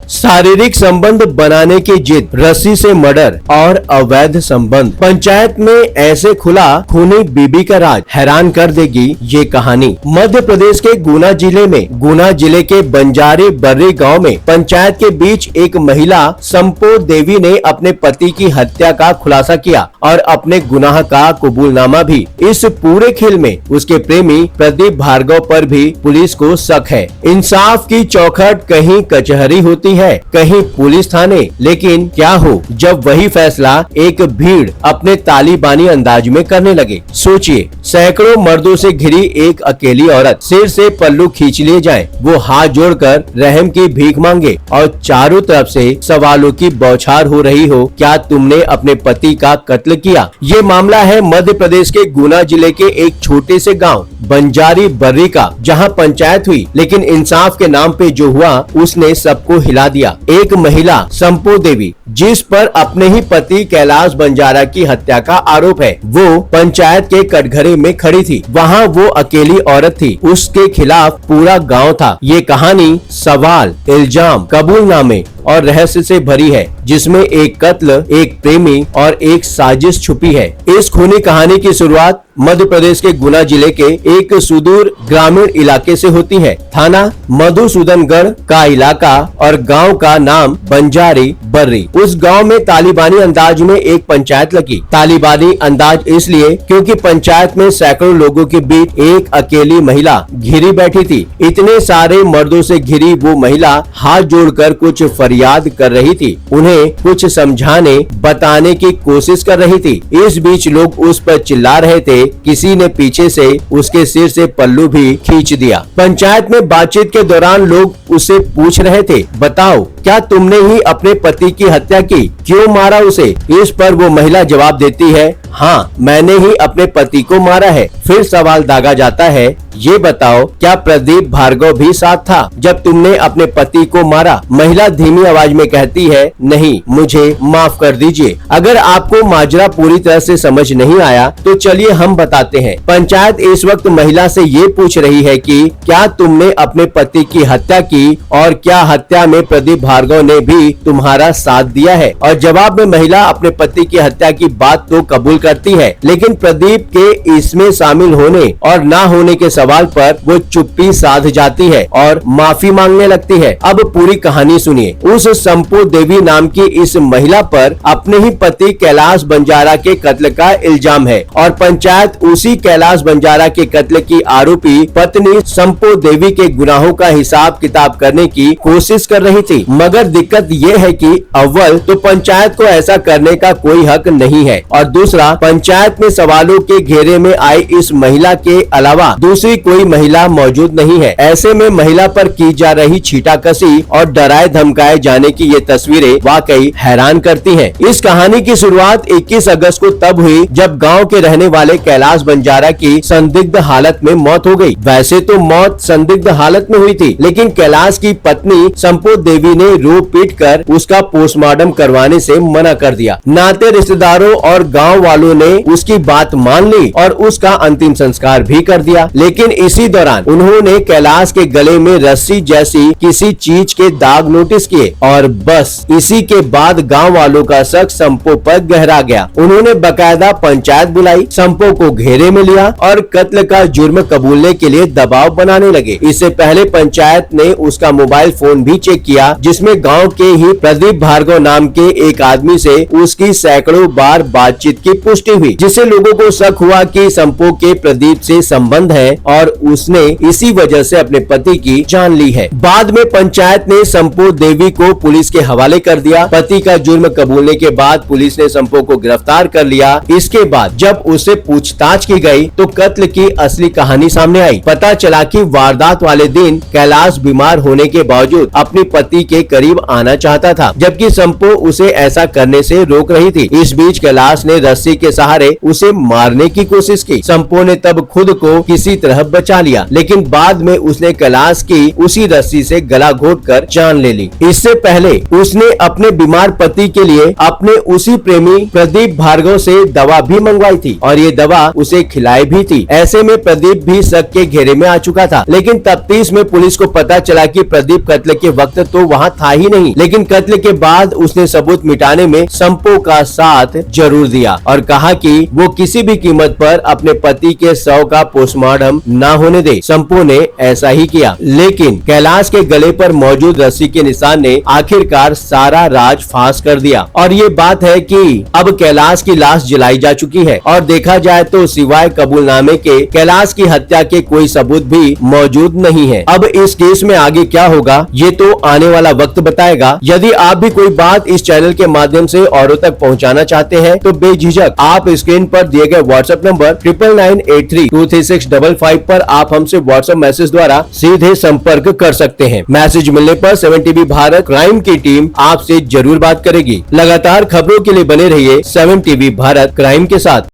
शारीरिक संबंध बनाने की जिद, रस्सी से मर्डर और अवैध संबंध। पंचायत में ऐसे खुला खूनी बीबी का राज, हैरान कर देगी ये कहानी। मध्य प्रदेश के गुना जिले के बंजारी बर्री गांव में पंचायत के बीच एक महिला संपो देवी ने अपने पति की हत्या का खुलासा किया और अपने गुनाह का कबूलनामा भी। इस पूरे खेल में उसके प्रेमी प्रदीप भार्गव पर भी पुलिस को शक है। इंसाफ की चौखट कहीं कचहरी होती है, कहीं पुलिस थाने, लेकिन क्या हो जब वही फैसला एक भीड़ अपने तालिबानी अंदाज में करने लगे। सोचिए, सैकड़ों मर्दों से घिरी एक अकेली औरत सिर से पल्लू खींच लिए जाए, वो हाथ जोड़कर रहम की भीख मांगे और चारों तरफ से सवालों की बौछार हो रही हो, क्या तुमने अपने पति का कत्ल किया? ये मामला है मध्य प्रदेश के गुना जिले के एक छोटे से गांव बंजारी बर्री का, जहां पंचायत हुई, लेकिन इंसाफ के नाम पे जो हुआ उसने सबको हिला दिया। एक महिला संपो देवी, जिस पर अपने ही पति कैलाश बंजारा की हत्या का आरोप है, वो पंचायत के कटघरे में खड़ी थी। वहाँ वो अकेली औरत थी, उसके खिलाफ पूरा गांव था। ये कहानी सवाल, इल्जाम, कबूलनामे और रहस्य से भरी है, जिसमें एक कत्ल, एक प्रेमी और एक साजिश छुपी है। इस खूनी कहानी की शुरुआत मध्य प्रदेश के गुना जिले के एक सुदूर ग्रामीण इलाके से होती है। थाना मधुसूदनगढ़ का इलाका और गांव का नाम बंजारी बर्री। उस गांव में तालिबानी अंदाज में एक पंचायत लगी। तालिबानी अंदाज इसलिए क्योंकि पंचायत में सैकड़ों लोगों के बीच एक अकेली महिला घिरी बैठी थी। इतने सारे मर्दों से घिरी वो महिला हाथ जोड़कर कुछ फरियाद कर रही थी, उन्हें कुछ समझाने बताने की कोशिश कर रही थी। इस बीच लोग उस पर चिल्ला रहे थे, किसी ने पीछे से उसके सिर से पल्लू भी खींच दिया। पंचायत में बातचीत के दौरान लोग उससे पूछ रहे थे, बताओ क्या तुमने ही अपने पति की हत्या की? क्यों मारा उसे? इस पर वो महिला जवाब देती है, हाँ मैंने ही अपने पति को मारा है। फिर सवाल दागा जाता है, ये बताओ क्या प्रदीप भार्गव भी साथ था जब तुमने अपने पति को मारा? महिला धीमी आवाज में कहती है, नहीं, मुझे माफ कर दीजिए। अगर आपको माजरा पूरी तरह से समझ नहीं आया तो चलिए हम बताते हैं। पंचायत इस वक्त महिला से ये पूछ रही है कि क्या तुमने अपने पति की हत्या की और क्या हत्या में प्रदीप भार्गव ने भी तुम्हारा साथ दिया है? और जवाब में महिला अपने पति की हत्या की बात तो कबूल करती है, लेकिन प्रदीप के इसमें शामिल होने और ना होने के सवाल पर वो चुप्पी साध जाती है और माफी मांगने लगती है। अब पूरी कहानी सुनिए। उस संपो देवी नाम की इस महिला पर अपने ही पति कैलाश बंजारा के कत्ल का इल्जाम है और पंचायत उसी कैलाश बंजारा के कत्ल की आरोपी पत्नी संपो देवी के गुनाहों का हिसाब किताब करने की कोशिश कर रही थी। मगर दिक्कत ये है कि अव्वल तो पंचायत को ऐसा करने का कोई हक नहीं है और दूसरा, पंचायत में सवालों के घेरे में आई इस महिला के अलावा दूसरी कोई महिला मौजूद नहीं है। ऐसे में महिला पर की जा रही छीटाकशी और डराए धमकाए जाने की ये तस्वीरें वाकई हैरान करती हैं। इस कहानी की शुरुआत 21 अगस्त को तब हुई जब गांव के रहने वाले कैलाश बंजारा की संदिग्ध हालत में मौत हो गई। वैसे तो मौत संदिग्ध हालत में हुई थी, लेकिन कैलाश की पत्नी संपो देवी ने रो पीट कर उसका पोस्टमार्टम करवाने से मना कर दिया। नाते रिश्तेदारों और गाँव वालों ने उसकी बात मान ली और उसका अंतिम संस्कार भी कर दिया। लेकिन इसी दौरान उन्होंने कैलाश के गले में रस्सी जैसी किसी चीज के दाग नोटिस किए और बस इसी के बाद गांव वालों का शक संपो पर गहरा गया। उन्होंने बकायदा पंचायत बुलाई, संपो को घेरे में लिया और कत्ल का जुर्म कबूलने के लिए दबाव बनाने लगे। इससे पहले पंचायत ने उसका मोबाइल फोन भी चेक किया, जिसमें गाँव के ही प्रदीप भार्गव नाम के एक आदमी से उसकी सैकड़ों बार बातचीत की पुष्टि हुई, जिससे लोगों को शक हुआ कि संपो के प्रदीप से संबंध है और उसने इसी वजह से अपने पति की जान ली है। बाद में पंचायत ने संपो देवी को पुलिस के हवाले कर दिया। पति का जुर्म कबूलने के बाद पुलिस ने संपो को गिरफ्तार कर लिया। इसके बाद जब उससे पूछताछ की गई तो कत्ल की असली कहानी सामने आई। पता चला कि वारदात वाले दिन कैलाश बीमार होने के बावजूद अपनी पति के करीब आना चाहता था। जब जबकि संपो उसे ऐसा करने से रोक रही थी। इस बीच कैलाश ने रस्सी के सहारे उसे मारने की कोशिश की। संपो ने तब खुद को किसी तरह बचा लिया, लेकिन बाद में उसने कैलाश की उसी रस्सी से गला घोंटकर जान ले ली। इससे पहले उसने अपने बीमार पति के लिए अपने उसी प्रेमी प्रदीप भार्गव से दवा भी मंगवाई थी और ये दवा उसे खिलाई भी थी। ऐसे में प्रदीप भी शक के घेरे में आ चुका था, लेकिन तफ्तीश में पुलिस को पता चला कि प्रदीप कत्ल के वक्त तो वहाँ था ही नहीं, लेकिन कत्ल के बाद उसने सबूत मिटाने में संपो का साथ जरूर दिया और कहा कि वो किसी भी कीमत पर अपने पति के शव का पोस्टमार्टम न होने दे। संपो ने ऐसा ही किया, लेकिन कैलाश के गले पर मौजूद रस्सी के निशान ने आखिरकार सारा राज फांस कर दिया। और ये बात है कि अब कैलाश की लाश जलाई जा चुकी है और देखा जाए तो सिवाय कबूलनामे के कैलाश की हत्या के कोई सबूत भी मौजूद नहीं है। अब इस केस में आगे क्या होगा ये तो आने वाला वक्त बताएगा। यदि आप भी कोई बात इस चैनल के माध्यम से औरों तक पहुंचाना चाहते हैं तो बेझिझक आप स्क्रीन पर दिए गए व्हाट्सएप नंबर 9998323655 पर आप हमसे व्हाट्सएप मैसेज द्वारा सीधे संपर्क कर सकते हैं। मैसेज मिलने पर 7 टीवी भारत क्राइम की टीम आपसे जरूर बात करेगी। लगातार खबरों के लिए बने रहिए 7 टीवी भारत क्राइम के साथ।